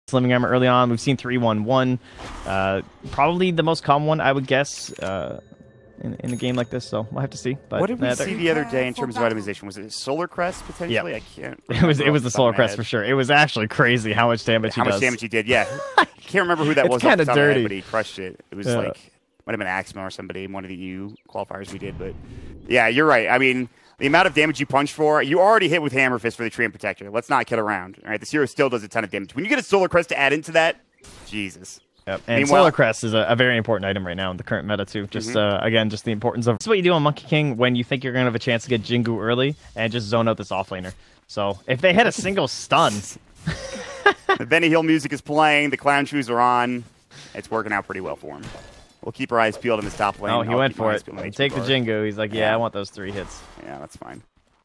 Slimming armor early on. We've seen 3-1-1. Probably the most common one, I would guess, in a game like this. So we'll have to see. But what did we see the other day in terms of itemization? Was it Solar Crest potentially? Yep. I can't. It was the Solar Crest for sure. It was actually crazy how much damage he does. How much damage he did? Yeah. I can't remember who that was. It's kind of dirty, but he crushed it. It was like might have been Axma or somebody in one of the EU qualifiers we did. But yeah, you're right. I mean, the amount of damage you punch for, you already hit with Hammer Fist for the Treant Protector. Let's not kid around. All right, this hero still does a ton of damage. When you get a Solar Crest to add into that, Jesus. Yep. And Solar Crest is a very important item right now in the current meta too. Just again, just the importance of. This is what you do on Monkey King when you think you're gonna have a chance to get Jingu early and just zone out this offlaner. So if they hit a single stun, the Benny Hill music is playing, the clown shoes are on. It's working out pretty well for him. We'll keep our eyes peeled in this top lane. Oh, he went for it. Take the Jingu. He's like, yeah, I want those 3 hits. Yeah, that's fine.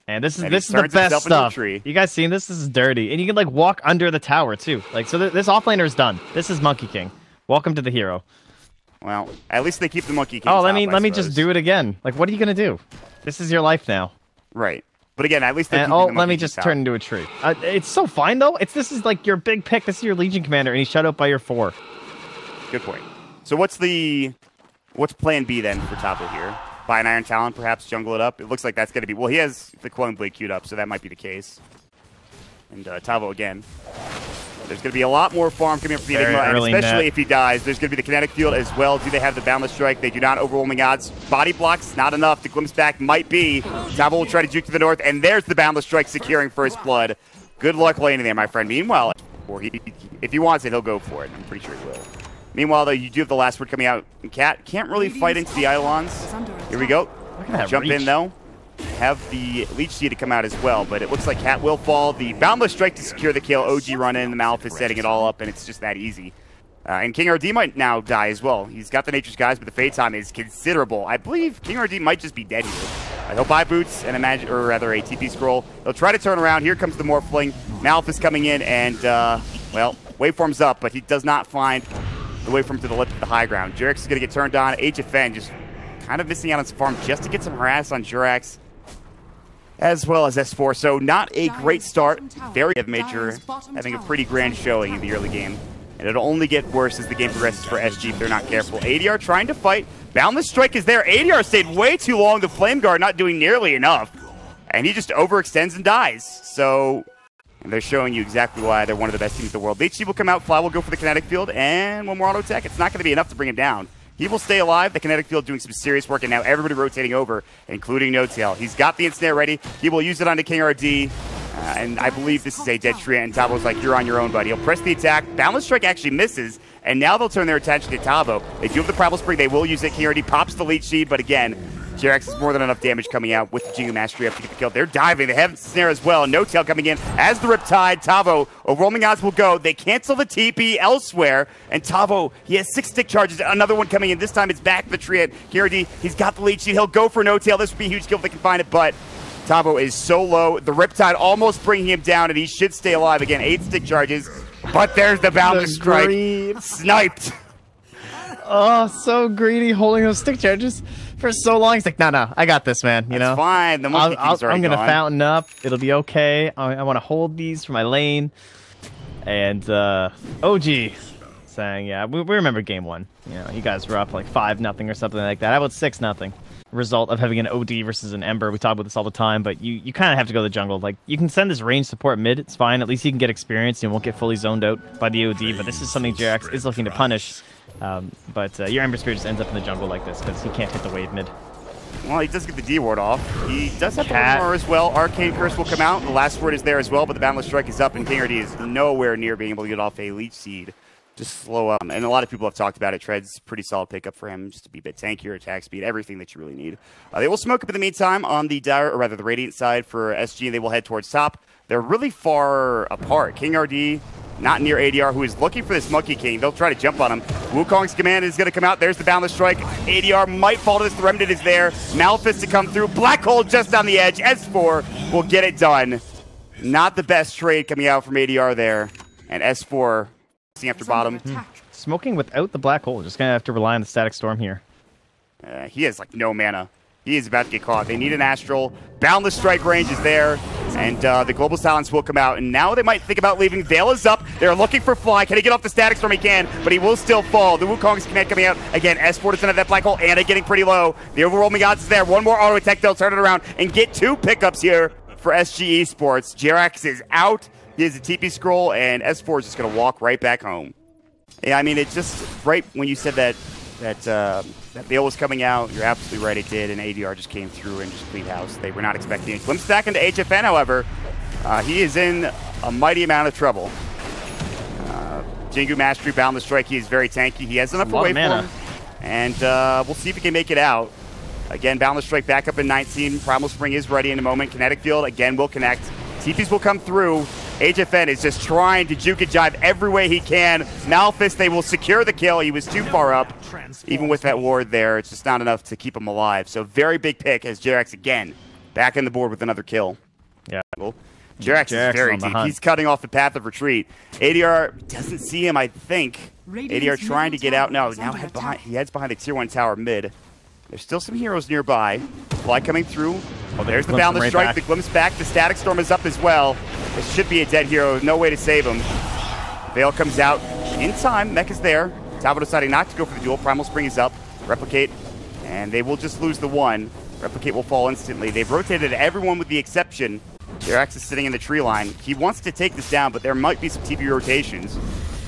And this is the best stuff. You guys seen this? This is dirty, and you can like walk under the tower too. Like so, this offlaner is done. This is Monkey King. Welcome to the hero. Well, at least they keep the Monkey King. Oh, let me just do it again. Like, what are you gonna do? This is your life now. Right. But again, at least they let me just turn into a tree. It's so fine though. This is like your big pick. This is your Legion commander, and he's shut out by your 4. Good point. So what's plan B then for Tavo here? Buy an Iron Talon, perhaps jungle it up. It looks like that's going to be... Well, he has the Clone Blade queued up, so that might be the case. And Tavo again. There's going to be a lot more farm coming up for the Enigma, and especially if he dies. There's going to be the Kinetic Field as well. Do they have the Boundless Strike? They do not. Overwhelming odds. Body blocks, not enough. The Glimpse back might be. Tavo will try to juke to the north, and there's the Boundless Strike securing First Blood. Good luck laning there, my friend. Meanwhile, if he wants it, he'll go for it. I'm pretty sure he will. Meanwhile, though, you do have the last word coming out. Cat can't really fight into the Eidolons. Here we go. Jump in, though. Have the Leech Seed to come out as well, but it looks like Cat will fall. The Boundless Strike to secure the kill. OG run in. The Malif is setting it all up, and it's just that easy. And King RD might now die as well. He's got the Nature's Guise, but the fade time is considerable. I believe King RD might just be dead here. He'll buy boots and a TP scroll. They'll try to turn around. Here comes the Morphling. Malif is coming in, and, well, waveform's up, but he does not find the waveform to the lip of the high ground. Jerax is going to get turned on. HFN just kind of missing out on some farm just to get some harass on Jerax, as well as S4. So not a great start. Very major, having a pretty grand showing in the early game. And it'll only get worse as the game progresses for SG if they're not careful. ADR trying to fight. Boundless Strike is there. ADR stayed way too long. The Flame Guard not doing nearly enough. And he just overextends and dies. So... And they're showing you exactly why they're one of the best teams in the world. Leech Seed will come out, Fly will go for the Kinetic Field, and one more auto attack. It's not going to be enough to bring him down. He will stay alive. The Kinetic Field doing some serious work, and now everybody rotating over, including No-Tail. He's got the Ensnare ready. He will use it onto King RD, and I believe this is a dead Treant, and Tavo's like, you're on your own, buddy. He'll press the attack. Boundless Strike actually misses, and now they'll turn their attention to Tavo. They do have the Primal Spring. They will use it. King RD pops the Leech Seed, but again, Jerax has more than enough damage coming out with the Jingu Mastery up to get the kill. They're diving. They have Snare as well. No-Tail coming in as the Riptide. Tavo, overwhelming odds will go. They cancel the TP elsewhere. And Tavo, he has 6 stick charges. Another one coming in. This time it's back to the Treant. KRD, he's got the Leech Seed. He'll go for No-Tail. This would be a huge kill if they can find it, but Tavo is so low. The Riptide almost bringing him down, and he should stay alive. Again, 8 stick charges. But there's the Boundless Strike. Sniped. Oh, so greedy, holding those stick charges for so long. He's like, no, I got this, man. You know, fine. The I'm gonna fountain up. It'll be okay. I want to hold these for my lane. And OG saying, yeah, we remember game 1. You know, you guys were up like 5-0 or something like that. How about 6-0? Result of having an OD versus an Ember. We talk about this all the time, but you kind of have to go to the jungle. Like, you can send this range support mid. It's fine. At least you can get experience and won't get fully zoned out by the OD. But this is something Jerax is looking to punish. But your Ember Spirit just ends up in the jungle like this because he can't hit the wave mid. Well, he does get the D ward off. He does have the armor as well. Arcane Curse will come out. The last word is there as well, but the Boundless Strike is up, and King RD is nowhere near being able to get off a Leech Seed. Just slow up. And a lot of people have talked about it. Tread's pretty solid pickup for him, just to be a bit tankier, attack speed, everything that you really need. They will smoke up in the meantime on the Dire, or rather the Radiant side for SG, and they will head towards top. They're really far apart. King RD not near ADR, who is looking for this Monkey King. They'll try to jump on him. Wukong's command is going to come out. There's the Boundless Strike. ADR might fall to this. The Remnant is there. Malphite to come through. Black Hole just on the edge. S4 will get it done. Not the best trade coming out from ADR there. And S4 after bottom. Smoking without the Black Hole. Just going to have to rely on the Static Storm here. He has like no mana. He is about to get caught. They need an Astral. Boundless Strike range is there. And the Global Silence will come out, and now they might think about leaving. Veil is up. They're looking for Fly. Can he get off the Static Storm? He can, but he will still fall. The Wukong's command coming out. Again, S4 doesn't have that black hole. Anna getting pretty low. The overwhelming odds is there. One more auto attack. They'll turn it around and get 2 pickups here for SG Esports. Jerax is out. He has a TP scroll, and S4 is just going to walk right back home. Yeah, I mean, it just, right when you said that Veil was coming out, you're absolutely right, it did, and ADR just came through and just cleaned house. They were not expecting it. Glimpse back into HFN, however. He is in a mighty amount of trouble. Jingu Mastery, Boundless Strike, he is very tanky. He has enough for waveform, and we'll see if he can make it out. Again, Boundless Strike back up in 19. Primal Spring is ready in a moment. Kinetic Field, again, will connect. TPs will come through. HFN is just trying to juke and jive every way he can. Malphus, they will secure the kill. He was too far up. Even with that ward there, it's just not enough to keep him alive. So very big pick as Jerax again back on the board with another kill. Yeah. Well, Jerax is very deep. He's cutting off the path of retreat. ADR doesn't see him, I think. ADR trying to get out. No, now he heads behind the tier 1 tower mid. There's still some heroes nearby. Fly coming through. Oh, there's the Boundless Strike. The Glimpse back. The Static Storm is up as well. It should be a dead hero. No way to save him. Veil comes out in time. Mech is there. Tavo deciding not to go for the duel. Primal Spring is up. Replicate. And they will just lose the 1. Replicate will fall instantly. They've rotated everyone with the exception. Jerax is sitting in the tree line. He wants to take this down, but there might be some TP rotations.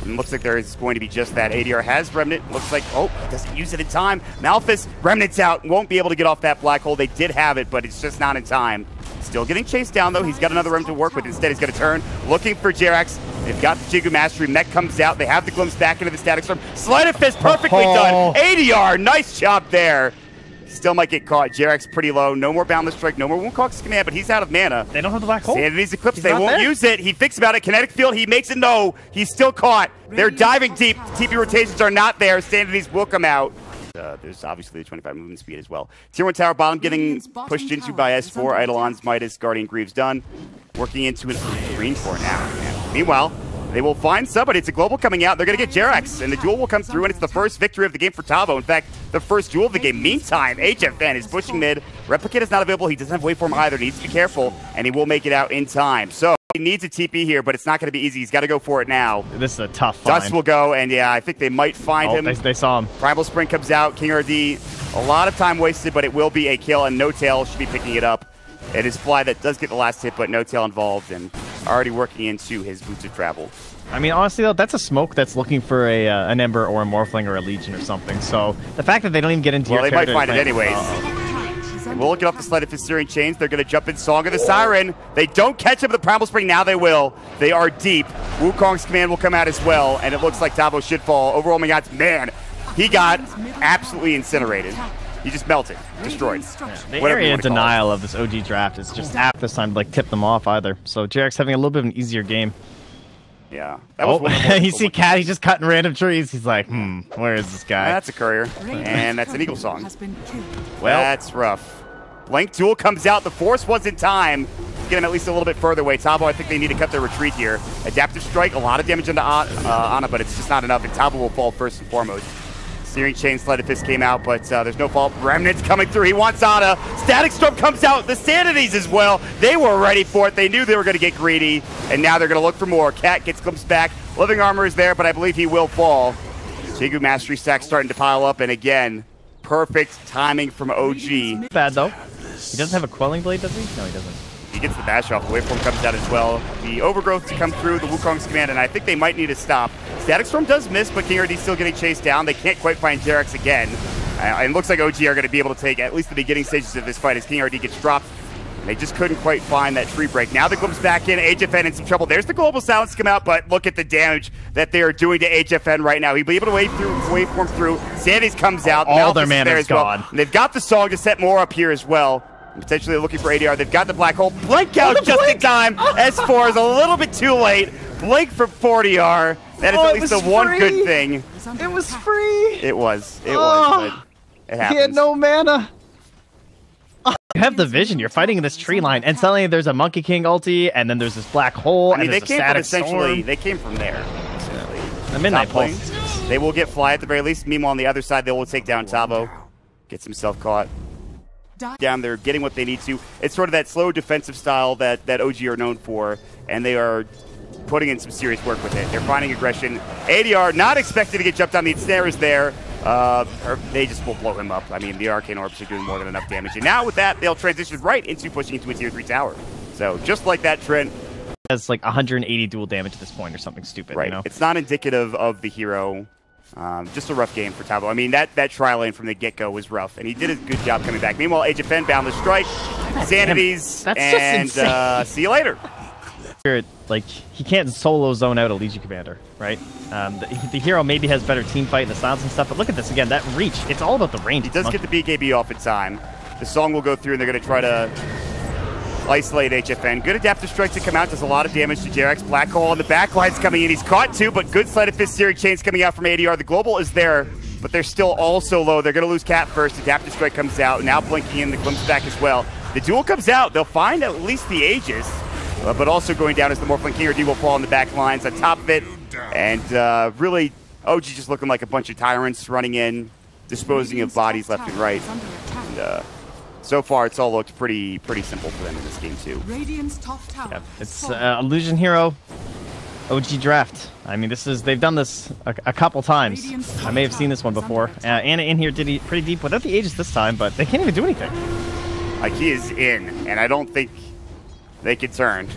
And looks like there is going to be just that. ADR has Remnant. Looks like, oh, he doesn't use it in time. Malphus, Remnant's out. Won't be able to get off that black hole. They did have it, but it's just not in time. Still getting chased down, though. He's got another Remnant to work with. Instead, he's going to turn. Looking for Jerax. They've got the Jingu Mastery. Mech comes out. They have the Glimpse back into the Static Storm. Sleight of Fist, perfectly done. ADR, nice job there. Still might get caught. Jerax pretty low. No more Boundless Strike. No more Wukong's command, but he's out of mana. They don't have the black hole. Sanity's equipped. They won't use it. He thinks about it. Kinetic Field. He makes it. No. He's still caught. They're diving deep. TP rotations are not there. Sanity's will come out. There's obviously the 25 movement speed as well. Tier 1 tower bottom getting pushed into by S4. Eidolon's Midas, Guardian Greaves done. Working into an green core now. And meanwhile, they will find somebody. It's a global coming out. They're going to get Jerax, and the duel will come through, and it's the first victory of the game for Tavo. In fact, the first duel of the game. Meantime, HFN is pushing mid. Replicate is not available. He doesn't have waveform either. He needs to be careful, and he will make it out in time. So he needs a TP here, but it's not going to be easy. He's got to go for it now. This is a tough find. Dust will go, and yeah, I think they might find him. They saw him. Primal Spring comes out. King RD, a lot of time wasted, but it will be a kill, and No Tail should be picking it up. It is Fly that does get the last hit, but No Tail involved, and already working into his boots of travel. I mean, honestly, though, that's a smoke that's looking for an Ember or a Morphling or a Legion or something. So the fact that they don't even get into your territory... Well, they might find it anyways. They will get off the Sleight of Fist Syrian Chains. They're going to jump in Song of the Siren. They don't catch him with the Primal Spring. Now they will. They are deep. Wukong's command will come out as well, and it looks like Tavo should fall. Overwhelming odds, man, he got absolutely incinerated. He just melted, destroyed. Yeah, the area denial of this OG draft is just apt this time to like tip them off either. So Jerax having a little bit of an easier game. Yeah. You see Cat, he's just cutting random trees. He's like, where is this guy? That's a courier, and that's an Eagle Song. Well, that's rough. Blank Duel comes out. The Force was in time. Get him at least a little bit further away. Tavo, I think they need to cut their retreat here. Adaptive Strike, a lot of damage into Ana, but it's just not enough, and Tavo will fall first and foremost. Searing Chain Sleight of Fist came out, but there's no fault. Remnant's coming through. He wants Ana. Static Storm comes out. The Sanities as well. They were ready for it. They knew they were going to get greedy, and now they're going to look for more. Cat gets glimpsed back. Living Armor is there, but I believe he will fall. Jingu Mastery stack starting to pile up, and again, perfect timing from OG. Bad, though. He doesn't have a Quelling Blade, does he? No, he doesn't. He gets the bash off. The waveform comes out as well. The Overgrowth to come through, the Wukong's command, and I think they might need to stop. Static Storm does miss, but King RD still getting chased down. They can't quite find Jerax again. And it looks like OG are going to be able to take at least the beginning stages of this fight as King RD gets dropped. And they just couldn't quite find that tree break. Now the Glimpse back in. HFN in some trouble. There's the Global Silence come out, but look at the damage that they are doing to HFN right now. He'll be able to waveform through. Sandys comes out. All their mana is gone. Well. And they've got the Song to set more up here as well. Potentially looking for ADR. They've got the black hole. Blink out just in time. S4 is a little bit too late. Blink from 40R. That is at least the one good thing. It was free. It was. It was. But it happens. He had no mana. You have the vision. You're fighting in this tree line, and suddenly there's a Monkey King ulti, and then there's this black hole. I mean, and they came from essentially. They came from there. The Midnight Pulse. They will get Fly at the very least. Meanwhile, on the other side, they will take down Tavo. Gets himself caught. down there, getting what they need to. It's sort of that slow defensive style that OG are known for, and they are putting in some serious work with it. They're finding aggression. ADR not expected to get jumped on. The snare is there. Or they just will blow him up. I mean, the Arcane Orbs are doing more than enough damage. And now with that, they'll transition right into pushing into a tier 3 tower. So just like that, Trent has like 180 dual damage at this point or something stupid. Right. You know? It's not indicative of the hero. Just a rough game for Tabo. I mean, that tri lane from the get-go was rough, and he did a good job coming back. Meanwhile, Age of Fen, Boundless Strike, Sanities, and see you later. Like, he can't solo zone out a Legion Commander, right? The hero maybe has better team fight and the silence and stuff, but look at this again, that reach. It's all about the range. He does get the BKB off in time. The song will go through, and they're going to try to isolate HFN. Good adaptive strike to come out, does a lot of damage to Jerax. Black Hole on the back line's coming in. He's caught too, but good sleight of fist searing chains coming out from ADR. The global is there, but they're still also low. They're going to lose Cap first. Adaptive strike comes out. Now blinking in, the glimpse back as well. The duel comes out. They'll find at least the Aegis, but also going down as the Morphling King or D will fall on the back lines on top of it. And really, OG just looking like a bunch of tyrants running in, disposing of bodies left and right. And, so far, it's all looked pretty simple for them in this game, too. Yeah, it's Illusion Hero, OG draft. I mean, they've done this a couple times. I may have seen this one before. Anna in here did pretty deep without the Aegis this time, but they can't even do anything. He is in, and I don't think they can turn.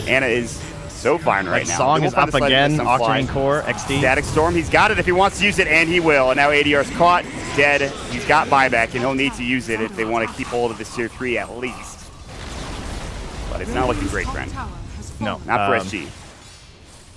Anna is so fine right now. Song is up again, Octarine Core, XD. Static Storm, he's got it if he wants to use it, and he will. And now ADR's caught, dead. He's got buyback, and he'll need to use it if they want to keep hold of this tier 3 at least. But it's not looking great, friend. No. Not for SG.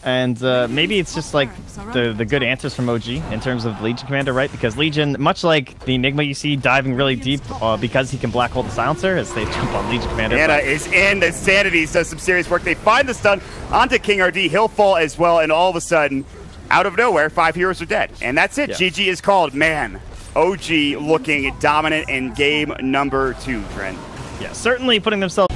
And maybe it's just like the good answers from OG in terms of Legion Commander, right? Because Legion, much like the Enigma you see diving really deep because he can black hole the silencer as they jump on Legion Commander. Anna is in. The Sanities does some serious work. They find the stun onto King RD. He'll fall as well, and all of a sudden, out of nowhere, 5 heroes are dead. And that's it. Yeah. GG is called. Man, OG looking dominant in game number 2, Trent. Yeah, certainly putting themselves...